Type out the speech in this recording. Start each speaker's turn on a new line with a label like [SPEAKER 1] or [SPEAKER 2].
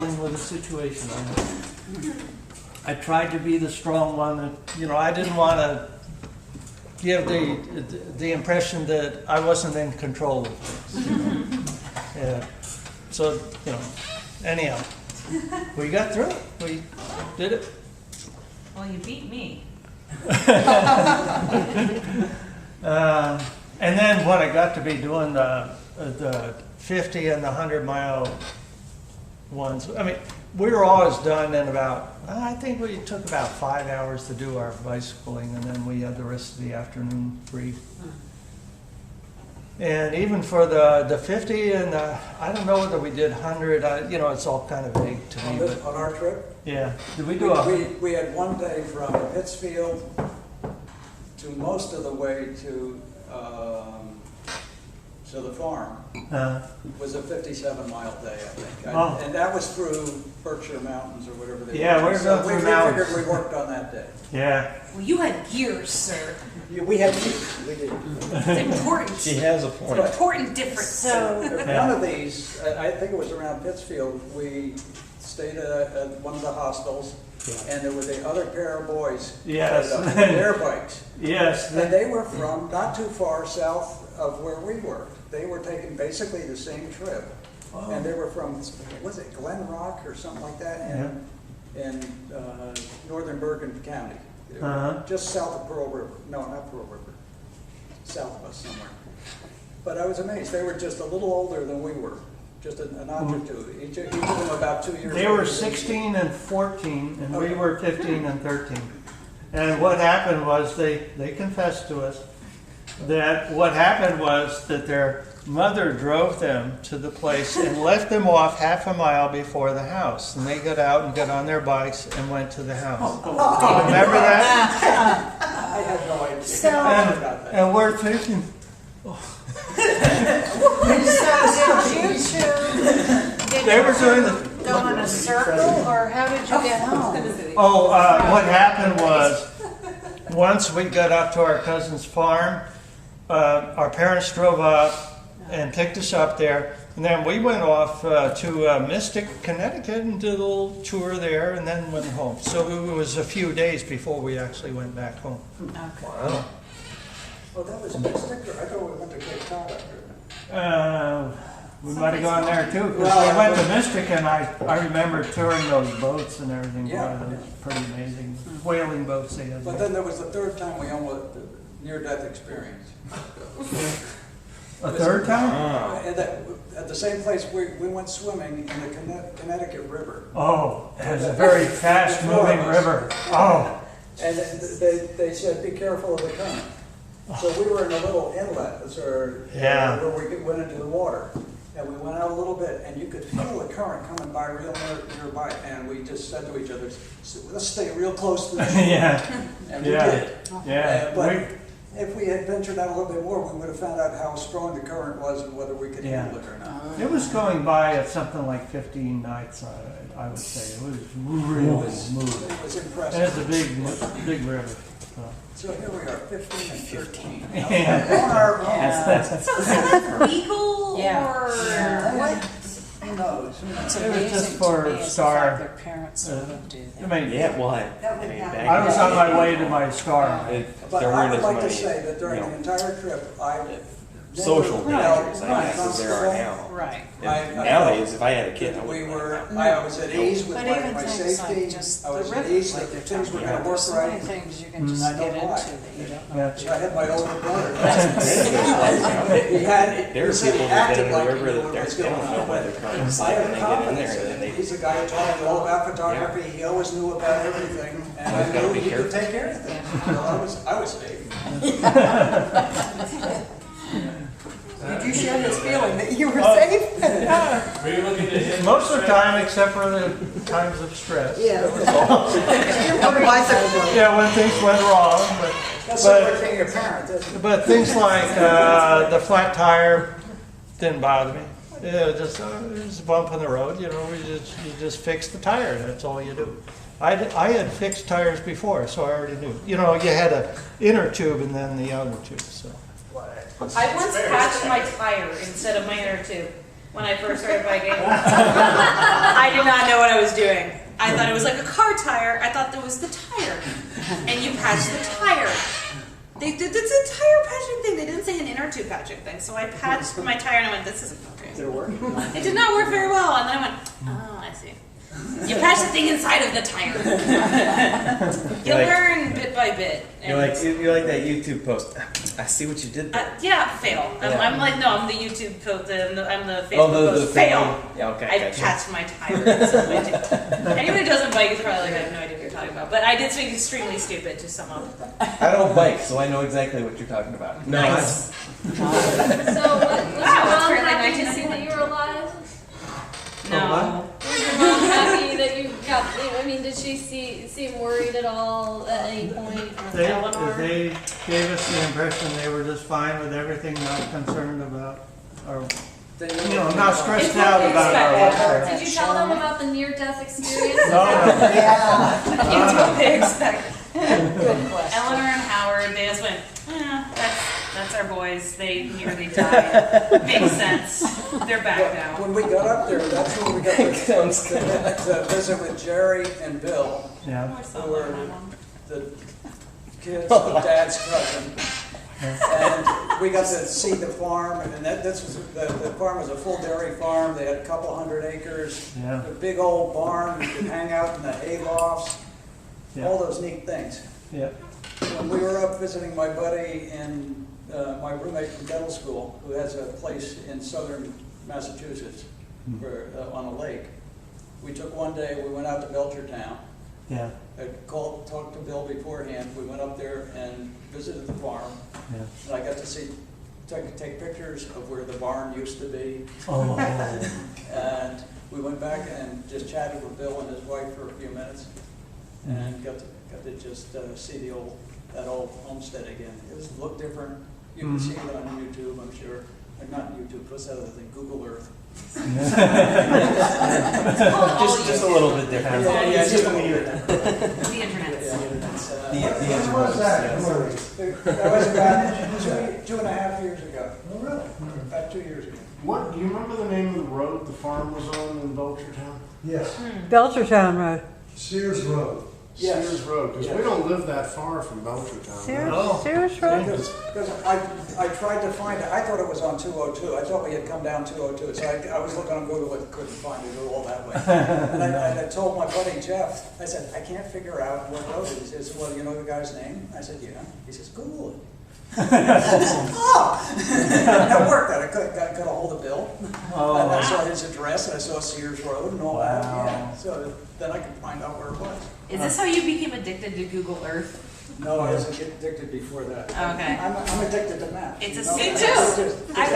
[SPEAKER 1] with the situation. I tried to be the strong one. That, I didn't want to give the impression that I wasn't in control of things. Yeah. So, anyhow, we got through it. We did it.
[SPEAKER 2] Well, you beat me.
[SPEAKER 1] And then when I got to be doing the 50 and the 100-mile ones, I mean, we were always done in about, I think we took about 5 hours to do our bicycling, and then we had the rest of the afternoon free. And even for the 50 and the, I don't know whether we did 100, it's all kind of vague to me.
[SPEAKER 3] On our trip?
[SPEAKER 1] Yeah. Did we do
[SPEAKER 3] we had one day from Pittsfield to most of the way to the farm. Was a 57-mile day, I think. And that was through Berkshire Mountains or whatever they were.
[SPEAKER 1] Yeah, we're going through mountains.
[SPEAKER 3] We figured we worked on that day.
[SPEAKER 1] Yeah.
[SPEAKER 2] Well, you had gears, sir.
[SPEAKER 3] Yeah, we had gears. We did.
[SPEAKER 2] It's important.
[SPEAKER 4] She has a point.
[SPEAKER 2] Important difference.
[SPEAKER 3] So one of these, I think it was around Pittsfield, we stayed at one of the hostels, and there was the other pair of boys.
[SPEAKER 1] Yes.
[SPEAKER 3] On their bikes.
[SPEAKER 1] Yes.
[SPEAKER 3] And they were from not too far south of where we were. They were taking basically the same trip. Oh. And they were from, was it Glen Rock or something like that in northern Bergen County. Just south of Pearl River. No, not Pearl River. South of us somewhere. But I was amazed. They were just a little older than we were. Just a notch or two. Each of them about 2 years
[SPEAKER 1] They were 16 and 14, and we were 15 and 13. And what happened was they confessed to us that what happened was that their mother drove them to the place and left them off half a mile before the house. And they got out and got on their bikes and went to the house. Remember that?
[SPEAKER 3] I had no idea.
[SPEAKER 5] So,
[SPEAKER 1] and we're thinking,
[SPEAKER 5] they were doing go in a circle, or how did you get home?
[SPEAKER 1] what happened was, once we got up to our cousin's farm, our parents drove up and picked us up there, and then we went off to Mystic, Connecticut, and did a little tour there, and then went home. So it was a few days before we actually went back home.
[SPEAKER 5] Okay.
[SPEAKER 1] Wow.
[SPEAKER 3] Oh, that was Mystic? I thought we went to Cape Cod after.
[SPEAKER 1] We might have gone there too, because we went to Mystic, and I remember touring those boats and everything.
[SPEAKER 3] Yeah.
[SPEAKER 1] Boy, those pretty amazing whaling boats they had.
[SPEAKER 3] But then there was the third time we almost near-death experience.
[SPEAKER 1] A third time?
[SPEAKER 3] And at the same place, we went swimming in the Connecticut River.
[SPEAKER 1] Oh, it's a very fast-moving river. Oh.
[SPEAKER 3] And they said, be careful of the current. So we were in a little inlet, where we went into the water. And we went out a little bit, and you could feel the current coming by real nearby. And we just said to each other, let's stay real close to the shore.
[SPEAKER 1] Yeah.
[SPEAKER 3] And we did.
[SPEAKER 1] Yeah.
[SPEAKER 3] But if we had ventured out a little bit more, we would have found out how strong the current was and whether we could handle it or not.
[SPEAKER 1] It was going by at something like 15 knots, I would say. It was really smooth.
[SPEAKER 3] It was
[SPEAKER 1] And
[SPEAKER 3] impressive.
[SPEAKER 1] it's a big river.
[SPEAKER 3] So here we are, 15 and 13.
[SPEAKER 1] Yeah.
[SPEAKER 3] On our own.
[SPEAKER 2] Is it legal
[SPEAKER 5] Yeah.
[SPEAKER 2] or?
[SPEAKER 3] Who knows?
[SPEAKER 5] It's
[SPEAKER 1] It was
[SPEAKER 5] amazing
[SPEAKER 1] just
[SPEAKER 5] to
[SPEAKER 1] for
[SPEAKER 5] me as
[SPEAKER 1] Star.
[SPEAKER 5] the fact their parents would do
[SPEAKER 1] I
[SPEAKER 5] that.
[SPEAKER 1] mean,
[SPEAKER 4] Yeah, what? I mean, back
[SPEAKER 1] I was on my way to my star.
[SPEAKER 3] But
[SPEAKER 4] there
[SPEAKER 3] I
[SPEAKER 4] weren't
[SPEAKER 3] would
[SPEAKER 4] as
[SPEAKER 3] like to
[SPEAKER 4] many,
[SPEAKER 3] say that during the entire trip, I
[SPEAKER 4] social
[SPEAKER 3] never
[SPEAKER 4] dangers,
[SPEAKER 3] felt
[SPEAKER 4] I guess, as there are
[SPEAKER 3] uncomfortable.
[SPEAKER 4] now.
[SPEAKER 5] Right.
[SPEAKER 4] And nowadays, if I had a kid, I
[SPEAKER 3] We
[SPEAKER 4] wouldn't.
[SPEAKER 3] were, I was at ease with
[SPEAKER 5] But
[SPEAKER 3] my
[SPEAKER 5] even things
[SPEAKER 3] safety.
[SPEAKER 5] like just
[SPEAKER 3] I was
[SPEAKER 5] the
[SPEAKER 3] at
[SPEAKER 5] river,
[SPEAKER 3] ease
[SPEAKER 5] like
[SPEAKER 3] that
[SPEAKER 5] they're
[SPEAKER 3] things were
[SPEAKER 5] talking
[SPEAKER 3] going
[SPEAKER 5] about.
[SPEAKER 3] to
[SPEAKER 5] There's
[SPEAKER 3] work
[SPEAKER 5] so many
[SPEAKER 3] right.
[SPEAKER 5] things you can just
[SPEAKER 3] I know
[SPEAKER 5] get into
[SPEAKER 3] why.
[SPEAKER 5] that you don't know.
[SPEAKER 1] Yeah.
[SPEAKER 3] I had my older brother.
[SPEAKER 4] There are people that
[SPEAKER 3] acted
[SPEAKER 4] get in
[SPEAKER 3] like
[SPEAKER 4] the
[SPEAKER 3] he
[SPEAKER 4] river
[SPEAKER 3] knew
[SPEAKER 4] that
[SPEAKER 3] what
[SPEAKER 4] they're
[SPEAKER 3] was
[SPEAKER 4] still
[SPEAKER 3] going
[SPEAKER 4] don't know
[SPEAKER 3] on.
[SPEAKER 4] why they're trying to
[SPEAKER 3] I
[SPEAKER 4] slip
[SPEAKER 3] have
[SPEAKER 4] and they get in
[SPEAKER 3] confidence
[SPEAKER 4] there and
[SPEAKER 3] in
[SPEAKER 4] then
[SPEAKER 3] him.
[SPEAKER 4] they.
[SPEAKER 3] He's a guy who taught me all about photography. He always knew about everything, and I
[SPEAKER 4] Always gotta
[SPEAKER 3] knew
[SPEAKER 4] be
[SPEAKER 3] he could
[SPEAKER 4] careful.
[SPEAKER 3] take care of things. So I was safe.
[SPEAKER 6] Did you share his feeling that you were safe?
[SPEAKER 1] Most of the time, except for the times of stress.
[SPEAKER 6] Yeah. On the bicycle.
[SPEAKER 1] Yeah, when things went wrong.
[SPEAKER 3] That's like being a parent, isn't it?
[SPEAKER 1] But things like the flat tire didn't bother me. Yeah, just a bump in the road. You just fix the tire. That's all you do. I had fixed tires before, so I already knew. You had an inner tube and then the outer tube. So
[SPEAKER 2] I once patched my tire instead of my inner tube. when I first started biking. I did not know what I was doing. I thought it was like a car tire. I thought that was the tire. And you patch the tire. They did this entire patching thing. They didn't say an inner tube patching thing. So I patched my tire and I went, this isn't working.
[SPEAKER 3] Did it work?
[SPEAKER 2] It did not work very well. And then I went, oh, I see. You patch the thing inside of the tire. You learn bit by bit.
[SPEAKER 4] You're like that YouTube post. I see what you did there.
[SPEAKER 2] Yeah, fail.
[SPEAKER 4] Yeah.
[SPEAKER 2] I'm like, no, I'm the YouTube post, I'm the Facebook
[SPEAKER 4] Oh,
[SPEAKER 2] post. Fail.
[SPEAKER 4] Yeah, okay.
[SPEAKER 2] I
[SPEAKER 4] gotcha.
[SPEAKER 2] patched my tire. Anyone who doesn't bike is probably like, I have no idea what you're talking about. But I did something extremely stupid to sum up.
[SPEAKER 4] I don't bike, so I know exactly what you're talking about. No,
[SPEAKER 2] Nice.
[SPEAKER 7] So, was your
[SPEAKER 2] Wow, it's
[SPEAKER 7] mom
[SPEAKER 2] really
[SPEAKER 7] happy to see
[SPEAKER 2] 1991.
[SPEAKER 7] that you were alive?
[SPEAKER 2] No.
[SPEAKER 7] Was your mom happy that you got? I mean, did she seem worried at all at any point?
[SPEAKER 2] Eleanor?
[SPEAKER 1] They gave us the impression they were just fine with everything, not concerned about, or, not stressed
[SPEAKER 2] It's what
[SPEAKER 1] out
[SPEAKER 2] we
[SPEAKER 1] about our
[SPEAKER 2] expected.
[SPEAKER 1] welfare.
[SPEAKER 7] Did you tell them about the near-death experience?
[SPEAKER 1] No,
[SPEAKER 2] It's what they expect.
[SPEAKER 6] Good question.
[SPEAKER 2] Eleanor and Howard, they just went, that's our boys. They nearly died. Makes sense. They're back now.
[SPEAKER 3] When we got up there, that's when we got to visit with Jerry and Bill,
[SPEAKER 1] yeah,
[SPEAKER 3] who were the kids of Dad's cousin. And we got to see the farm, and the farm was a full dairy farm. They had a couple hundred acres,
[SPEAKER 1] yeah,
[SPEAKER 3] a big old barn. You could hang out in the hay lofts, all
[SPEAKER 1] yeah,
[SPEAKER 3] those neat things.
[SPEAKER 1] yeah,
[SPEAKER 3] When we were up visiting my buddy and my roommate from dental school, who has a place in southern Massachusetts on a lake, we took one day, we went out to Belchertown.
[SPEAKER 1] yeah,
[SPEAKER 3] I talked to Bill beforehand. We went up there and visited the farm.
[SPEAKER 1] yeah.
[SPEAKER 3] And I got to take pictures of where the barn used to be.
[SPEAKER 1] Oh,
[SPEAKER 3] And we went back and just chatted with Bill and his wife for a few minutes, and got to just see that old homestead again. It looked different. You can see it on YouTube, I'm sure. Or not YouTube, what's that other thing? Google Earth.
[SPEAKER 4] just a little bit different.
[SPEAKER 3] Yeah, just a little
[SPEAKER 2] The
[SPEAKER 3] bit.
[SPEAKER 2] internet.
[SPEAKER 4] The
[SPEAKER 1] when was that?
[SPEAKER 3] That was about 2.5 years ago.
[SPEAKER 8] Oh, really?
[SPEAKER 3] About 2 years ago.
[SPEAKER 8] What, do you remember the name of the road the farm was on in Belchertown?
[SPEAKER 6] Yes.
[SPEAKER 5] Belchertown Road.
[SPEAKER 8] Sears Road.
[SPEAKER 3] Yes.
[SPEAKER 8] Sears Road, because we don't live that far from Belchertown.
[SPEAKER 1] Oh.
[SPEAKER 5] Sears Road?
[SPEAKER 3] Because I tried to find it, I thought it was on 202, I thought we had come down 202, so I was looking on Google, but couldn't find it all that way. And I told my buddy Jeff, I said, I can't figure out what road it is. He said, well, you know the guy's name? I said, yeah. He says, Google it. Oh! That worked, I got a hold of Bill, and I saw his address, and I saw Sears Road and all that, yeah. So then I could find out where it was.
[SPEAKER 2] Is this how you became addicted to Google Earth?
[SPEAKER 3] No, I wasn't addicted before that.
[SPEAKER 2] Okay.
[SPEAKER 3] I'm addicted to maps.
[SPEAKER 2] It's a
[SPEAKER 3] You know
[SPEAKER 2] Me
[SPEAKER 3] that?
[SPEAKER 2] too.
[SPEAKER 3] It's just-
[SPEAKER 2] I